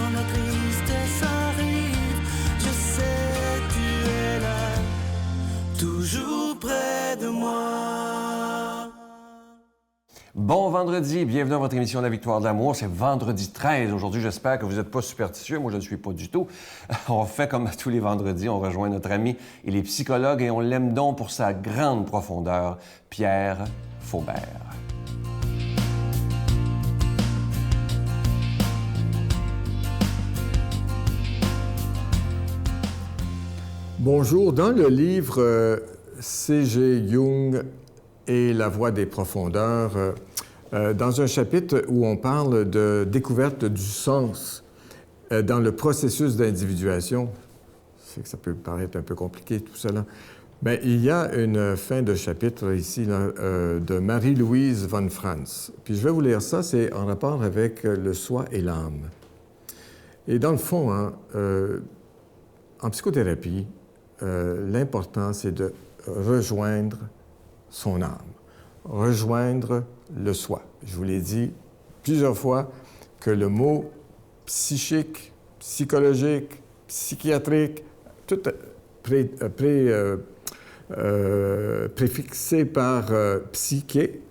quand la tristesse arrive, je sais tu es là, toujours près de moi. Bon vendredi, bienvenue dans votre émission La Victoire de l'amour. C'est vendredi 13 aujourd'hui. J'espère que vous n'êtes pas superstitieux. Moi, je ne suis pas du tout. On fait comme tous les vendredis. On rejoint notre ami. Il est psychologue et on l'aime donc pour sa grande profondeur, Pierre Faubert. Bonjour. Dans le livre C.G. Jung et la voie des profondeurs, dans un chapitre où on parle de découverte du sens dans le processus d'individuation, c'est que ça peut paraître un peu compliqué tout cela, bien, il y a une fin de chapitre ici là, de Marie-Louise von Franz. Puis je vais vous lire ça, c'est en rapport avec le soi et l'âme. Et dans le fond, hein, en psychothérapie, l'important, c'est de rejoindre son âme, rejoindre le soi. Je vous l'ai dit plusieurs fois que le mot psychique, psychologique, psychiatrique, tout préfixé par psyché,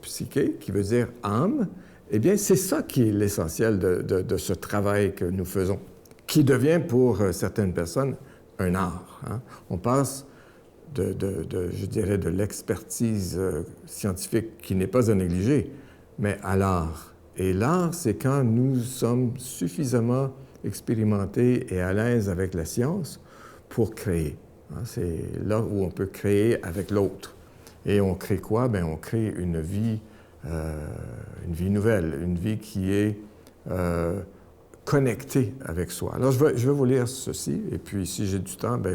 qui veut dire âme, eh bien, c'est ça qui est l'essentiel de ce travail que nous faisons, qui devient pour certaines personnes un art. Hein? On passe je dirais, de l'expertise scientifique qui n'est pas à négliger, mais à l'art. Et l'art, c'est quand nous sommes suffisamment expérimentés et à l'aise avec la science pour créer. Hein? C'est là où on peut créer avec l'autre. Et on crée quoi? Bien, on crée une vie nouvelle, une vie qui est connectée avec soi. Alors, je vais vous lire ceci, et puis si j'ai du temps, bien,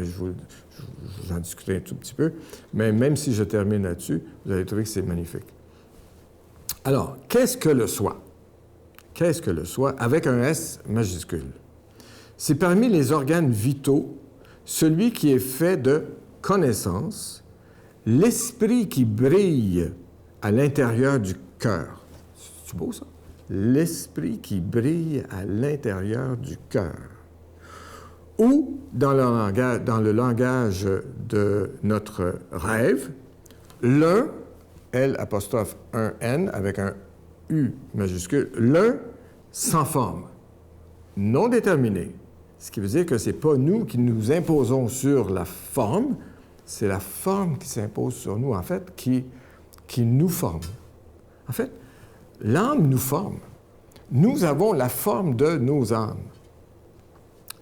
j'en discuterai un tout petit peu, mais même si je termine là-dessus, vous allez trouver que c'est magnifique. Alors, qu'est-ce que le soi? Qu'est-ce que le soi avec un S majuscule? C'est parmi les organes vitaux celui qui est fait de connaissance, l'esprit qui brille à l'intérieur du cœur. C'est beau, ça? L'esprit qui brille à l'intérieur du cœur. Ou, dans le langage de notre rêve, l'un, L apostrophe 1 N avec un U majuscule, l'un sans forme, non déterminé. Ce qui veut dire que ce n'est pas nous qui nous imposons sur la forme, c'est la forme qui s'impose sur nous, en fait, qui nous forme. En fait, l'âme nous forme. Nous avons la forme de nos âmes.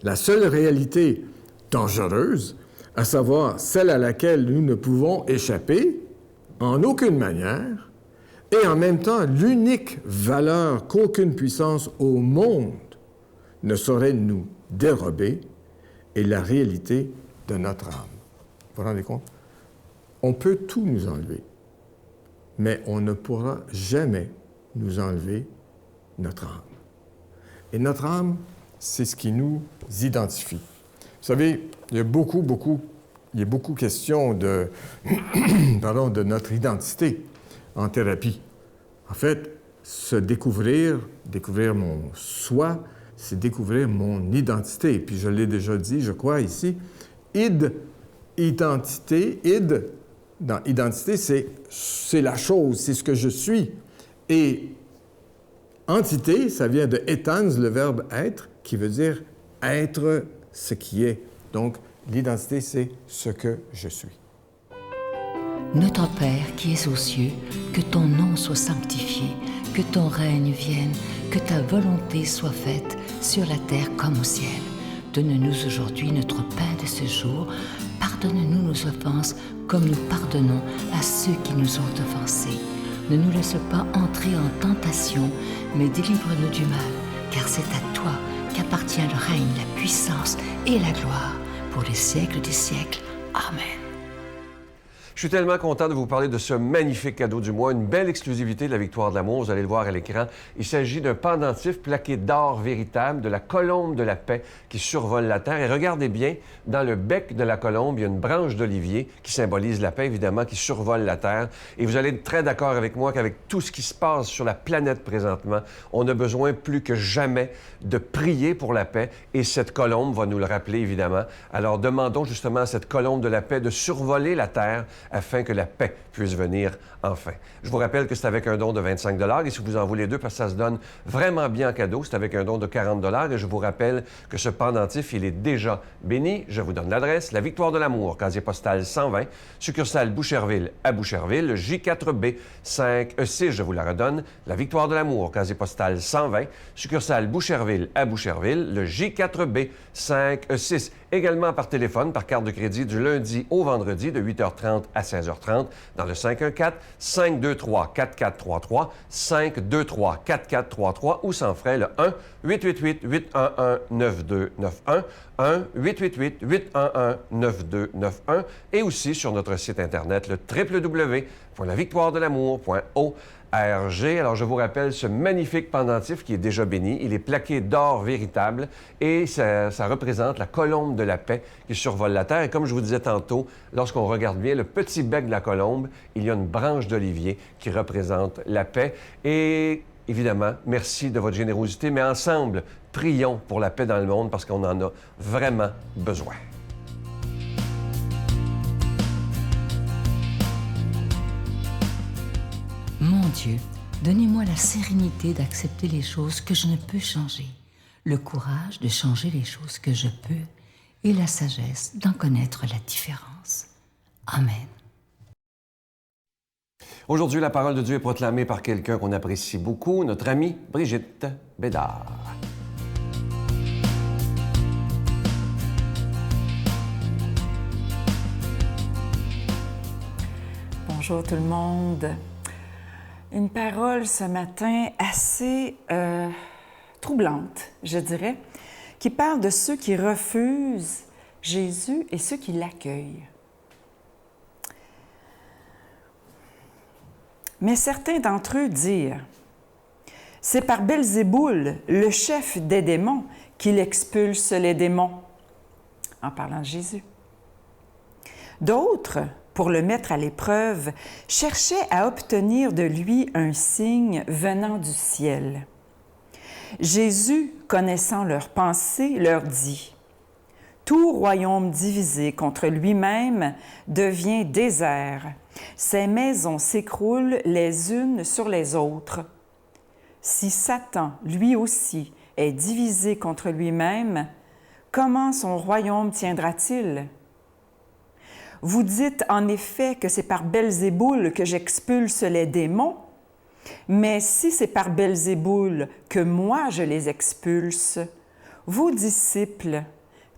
La seule réalité dangereuse, à savoir celle à laquelle nous ne pouvons échapper en aucune manière, et en même temps l'unique valeur qu'aucune puissance au monde ne saurait nous dérober, est la réalité de notre âme. Vous vous rendez compte? On peut tout nous enlever, mais on ne pourra jamais nous enlever notre âme. Et notre âme, c'est ce qui nous identifie. Vous savez, il y a beaucoup question de, de notre identité en thérapie. En fait, se découvrir mon soi, c'est découvrir mon identité. Puis je l'ai déjà dit, je crois, ici, identité, dans identité, c'est la chose, c'est ce que je suis. Et entité, ça vient de etans, le verbe être, qui veut dire être ce qui est. Donc, l'identité, c'est ce que je suis. Notre Père qui es aux cieux, que ton nom soit sanctifié, que ton règne vienne, que ta volonté soit faite sur la terre comme au ciel. Donne-nous aujourd'hui notre pain de ce jour. Pardonne-nous nos offenses comme nous pardonnons à ceux qui nous ont offensés. Ne nous laisse pas entrer en tentation, mais délivre-nous du mal, car c'est à toi qu'appartient le règne, la puissance et la gloire pour les siècles des siècles. Amen. Je suis tellement content de vous parler de ce magnifique cadeau du mois, une belle exclusivité de la Victoire de l'amour. Vous allez le voir à l'écran. Il s'agit d'un pendentif plaqué d'or véritable de la colombe de la paix qui survole la terre. Et regardez bien, dans le bec de la colombe, il y a une branche d'olivier qui symbolise la paix, évidemment, qui survole la terre. Et vous allez être très d'accord avec moi qu'avec tout ce qui se passe sur la planète présentement, on a besoin plus que jamais de prier pour la paix. Et cette colombe va nous le rappeler, évidemment. Alors, demandons justement à cette colombe de la paix de survoler la terre afin que la paix puisse venir enfin. Je vous rappelle que c'est avec un don de 25 $ et si vous en voulez deux, parce que ça se donne vraiment bien en cadeau, c'est avec un don de 40 $ et je vous rappelle que ce pendentif, il est déjà béni. Je vous donne l'adresse, la Victoire de l'amour, casier postal 120, succursale Boucherville à Boucherville, le J4B 5E6, je vous la redonne, la Victoire de l'amour, casier postal 120, succursale Boucherville à Boucherville, le J4B 5E6. Également par téléphone, par carte de crédit du lundi au vendredi de 8h30 à 16h30 dans le 514-523-4433, 523-4433 ou sans frais le 1-888-811-9291, 1-888-811-9291 et aussi sur notre site Internet le www.lavictoiredelamour.org. Alors, je vous rappelle ce magnifique pendentif qui est déjà béni. Il est plaqué d'or véritable et ça représente la colombe de la paix qui survole la terre. Et comme je vous disais tantôt, lorsqu'on regarde bien le petit bec de la colombe, il y a une branche d'olivier qui représente la paix. Et évidemment, merci de votre générosité, mais ensemble, prions pour la paix dans le monde parce qu'on en a vraiment besoin. Mon Dieu, donnez-moi la sérénité d'accepter les choses que je ne peux changer, le courage de changer les choses que je peux et la sagesse d'en connaître la différence. Amen. Aujourd'hui, la parole de Dieu est proclamée par quelqu'un qu'on apprécie beaucoup, notre amie Brigitte Bédard. Bonjour tout le monde. Une parole ce matin assez troublante, je dirais, qui parle de ceux qui refusent Jésus et ceux qui l'accueillent. Mais certains d'entre eux dirent « C'est par Belzéboul, le chef des démons, qu'il expulse les démons. » En parlant de Jésus. D'autres, pour le mettre à l'épreuve, cherchaient à obtenir de lui un signe venant du ciel. Jésus, connaissant leurs pensées, leur dit « Tout royaume divisé contre lui-même devient désert. Ses maisons s'écroulent les unes sur les autres. Si Satan, lui aussi, est divisé contre lui-même, comment son royaume tiendra-t-il? Vous dites en effet que c'est par Belzéboul que j'expulse les démons, mais si c'est par Belzéboul que moi je les expulse, vos disciples,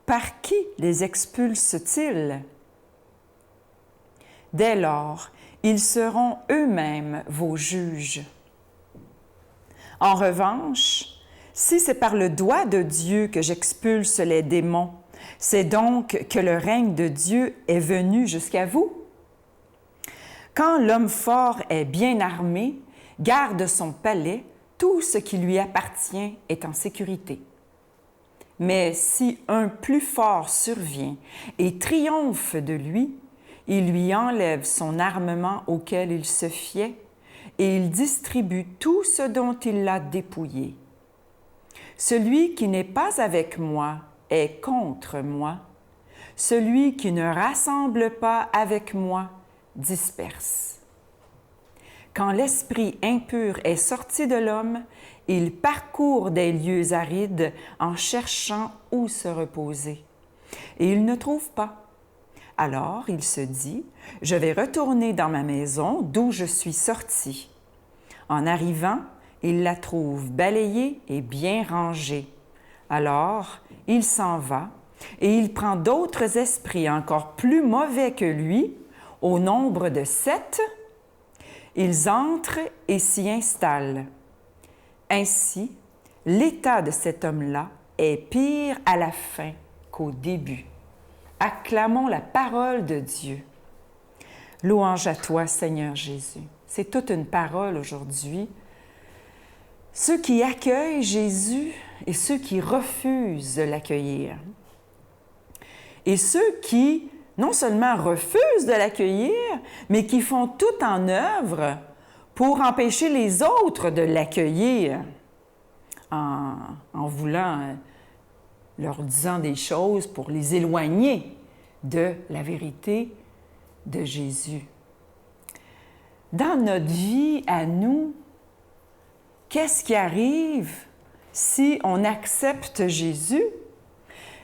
par qui les expulsent-ils? Dès lors, ils seront eux-mêmes vos juges. En revanche, si c'est par le doigt de Dieu que j'expulse les démons, c'est donc que le règne de Dieu est venu jusqu'à vous. Quand l'homme fort est bien armé, garde son palais, tout ce qui lui appartient est en sécurité. Mais si un plus fort survient et triomphe de lui, il lui enlève son armement auquel il se fiait et il distribue tout ce dont il l'a dépouillé. Celui qui n'est pas avec moi est contre moi. Celui qui ne rassemble pas avec moi disperse. Quand l'esprit impur est sorti de l'homme, il parcourt des lieux arides en cherchant où se reposer. Et il ne trouve pas. Alors il se dit, « Je vais retourner dans ma maison d'où je suis sorti. » En arrivant, il la trouve balayée et bien rangée. Alors, il s'en va et il prend d'autres esprits encore plus mauvais que lui, au nombre de 7. Ils entrent et s'y installent. Ainsi, l'état de cet homme-là est pire à la fin qu'au début. Acclamons la parole de Dieu. Louange à toi, Seigneur Jésus. C'est toute une parole aujourd'hui. Ceux qui accueillent Jésus et ceux qui refusent de l'accueillir. Et ceux qui, non seulement refusent de l'accueillir, mais qui font tout en œuvre pour empêcher les autres de l'accueillir en voulant, leur disant des choses pour les éloigner de la vérité de Jésus. Dans notre vie à nous, qu'est-ce qui arrive si on accepte Jésus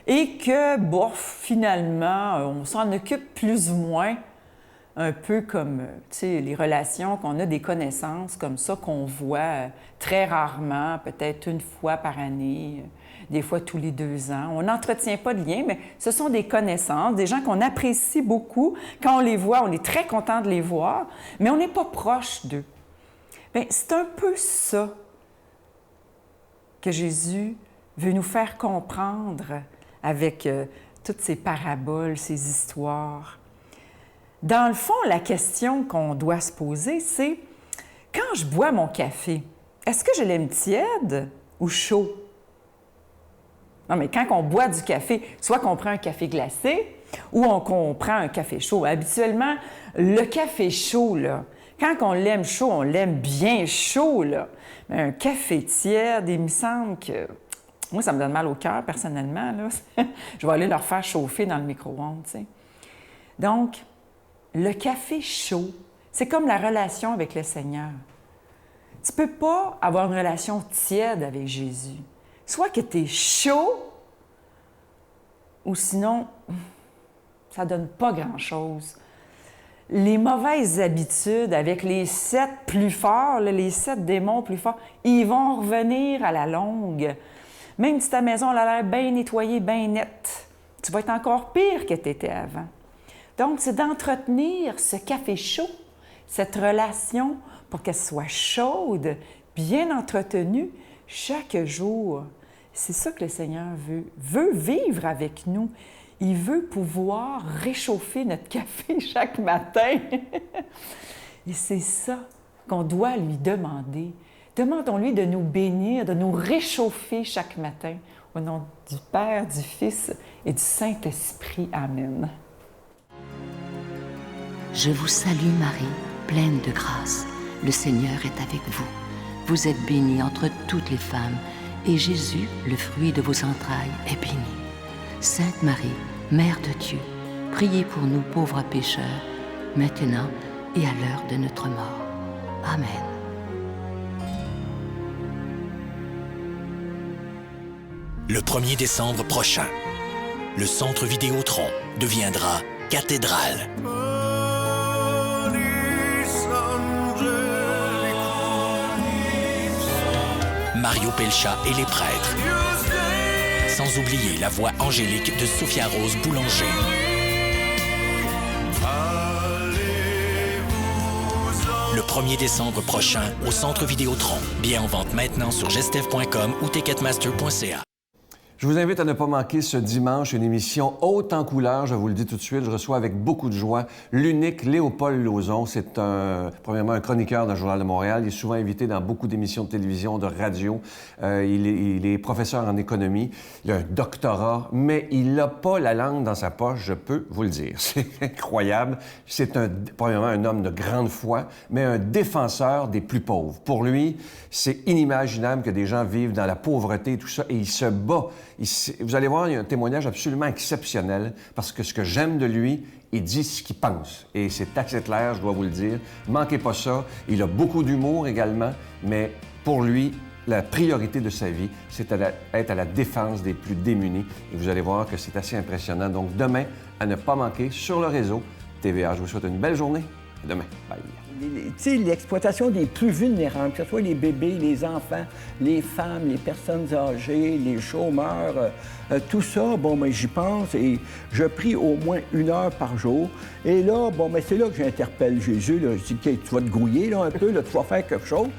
et que, finalement, on s'en occupe plus ou moins, un peu comme, les relations qu'on a, des connaissances comme ça qu'on voit très rarement, peut-être une fois par année, des fois tous les 2 ans. On n'entretient pas de lien, mais ce sont des connaissances, des gens qu'on apprécie beaucoup. Quand on les voit, on est très content de les voir, mais on n'est pas proche d'eux. Bien, c'est un peu ça que Jésus veut nous faire comprendre avec toutes ces paraboles, ces histoires. Dans le fond, la question qu'on doit se poser, c'est quand je bois mon café, est-ce que je l'aime tiède ou chaud? Non, mais quand on boit du café, soit qu'on prend un café glacé ou qu'on prend un café chaud. Habituellement, le café chaud, là, quand on l'aime chaud, on l'aime bien chaud, là. Mais un café tiède, il me semble que... Moi, ça me donne mal au cœur, personnellement, là. Je vais aller leur faire chauffer dans le micro-ondes, tu sais. Donc, le café chaud, c'est comme la relation avec le Seigneur. Tu ne peux pas avoir une relation tiède avec Jésus. Soit que tu es chaud, ou sinon, ça ne donne pas grand-chose. Les mauvaises habitudes avec les 7 plus forts, les 7 démons plus forts, ils vont revenir à la longue. Même si ta maison a l'air bien nettoyée, bien nette, tu vas être encore pire que tu étais avant. Donc, c'est d'entretenir ce café chaud, cette relation, pour qu'elle soit chaude, bien entretenue, chaque jour. C'est ça que le Seigneur veut vivre avec nous. Il veut pouvoir réchauffer notre café chaque matin. Et c'est ça qu'on doit lui demander. Demandons-lui de nous bénir, de nous réchauffer chaque matin. Au nom du Père, du Fils et du Saint-Esprit. Amen. Je vous salue Marie, pleine de grâce. Le Seigneur est avec vous. Vous êtes bénie entre toutes les femmes, et Jésus, le fruit de vos entrailles, est béni. Sainte Marie, Mère de Dieu, priez pour nous pauvres pécheurs, maintenant et à l'heure de notre mort. Amen. Le 1er décembre prochain, le Centre Vidéotron deviendra cathédrale. Mario Pelcha et les prêtres. Sans oublier la voix angélique de Sophia Rose Boulanger. Le 1er décembre prochain au Centre Vidéotron. Billets en vente maintenant sur gestev.com ou ticketmaster.ca. Je vous invite à ne pas manquer ce dimanche une émission haute en couleurs. Je vous le dis tout de suite, je reçois avec beaucoup de joie l'unique Léopold Lauzon. C'est premièrement un chroniqueur dans le Journal de Montréal. Il est souvent invité dans beaucoup d'émissions de télévision, de radio. Il est professeur en économie. Il a un doctorat, mais il n'a pas la langue dans sa poche, je peux vous le dire. C'est incroyable. C'est premièrement un homme de grande foi, mais un défenseur des plus pauvres. Pour lui, c'est inimaginable que des gens vivent dans la pauvreté et tout ça, et il se bat. Vous allez voir, il y a un témoignage absolument exceptionnel parce que ce que j'aime de lui, il dit ce qu'il pense. Et c'est assez clair, je dois vous le dire. Manquez pas ça. Il a beaucoup d'humour également, mais pour lui, la priorité de sa vie, c'est d'être à la défense des plus démunis. Et vous allez voir que c'est assez impressionnant. Donc demain, à ne pas manquer sur le réseau TVA. Je vous souhaite une belle journée. À demain. Bye. Tu sais, l'exploitation des plus vulnérables, que ce soit les bébés, les enfants, les femmes, les personnes âgées, les chômeurs, tout ça, j'y pense et je prie au moins 1 heure par jour. Et là, c'est là que j'interpelle Jésus. Là. Je dis, tu vas te grouiller là, un peu, là, tu vas faire quelque chose.